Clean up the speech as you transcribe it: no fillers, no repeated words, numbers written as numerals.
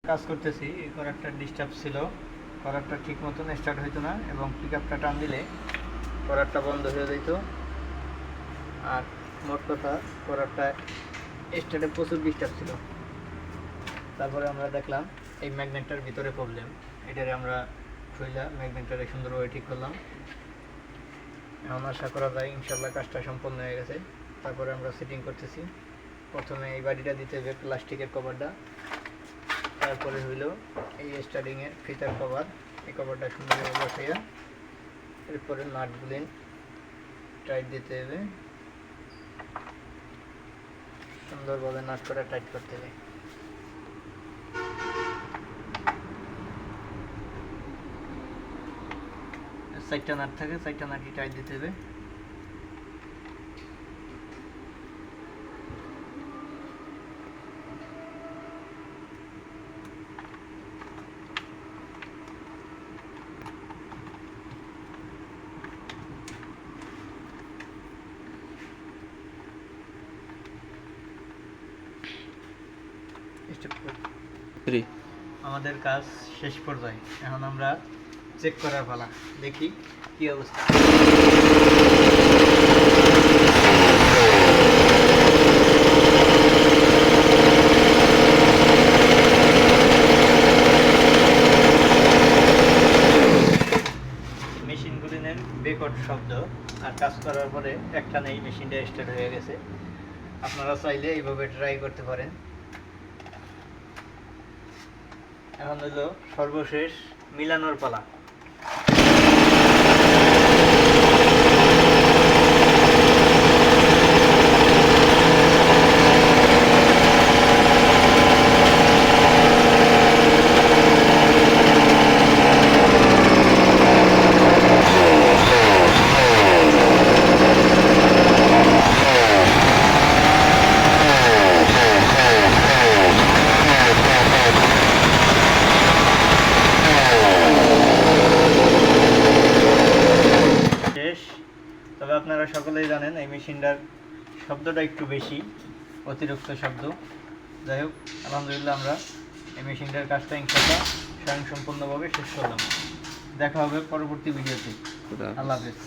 কাজ করতেছি, এই করারটা ডিস্টার্ব ছিল, করারটা ঠিক মতন স্টার্ট হইতো না এবং পিক আপটা টান দিলে করারটা বন্ধ হয়ে যেত। আর মোট কথা করারটা স্টার্টে প্রচুর ডিস্টার্ব ছিল। তারপরে আমরা দেখলাম এই ম্যাগনেটটার ভিতরে প্রবলেম, এটারে আমরা খুইলা ম্যাগনেটটারে সুন্দরভাবে ঠিক করলাম। এখন আশা করা যায় ইনশাল্লাহ কাজটা সম্পন্ন হয়ে গেছে। তারপরে আমরা সেটিং করতেছি। প্রথমে এই বাড়িটা দিতে হবে প্লাস্টিকের কভারটা, তারপরে হইল এই স্টার্টিংয়ের ফিতার কভার, এই কভারটা সুন্দরভাবে বসাইয়া এরপরে নাটগুলি টাইট দিতে হবে, সুন্দরভাবে নাট করে টাইট করতে হবে। চারটা নাট থাকে, চারটা নাটই টাইট দিতে হবে। আমাদের কাজ শেষ পর্যায়ে, এখন আমরা চেক করার পালা, দেখি কি অবস্থা। মেশিনগুলির বেকট শব্দ, আর কাজ করার পরে একটা নেই, মেশিনটা স্টার্ট হয়ে গেছে। আপনারা চাইলে এইভাবে ট্রাই করতে পারেন। এখন হলো সর্বশেষ মিলানোর পালা। তবে আপনারা সকলেই জানেন এই মেশিনটার শব্দটা একটু বেশি, অতিরিক্ত শব্দ। যাই হোক, আলহামদুলিল্লাহ আমরা এই মেশিনটার কাজটা ইনশাআল্লাহ স্বয়ংসম্পূর্ণভাবে শেষ করলাম। দেখা হবে পরবর্তী ভিডিওতে। আল্লাহ হাফেজ।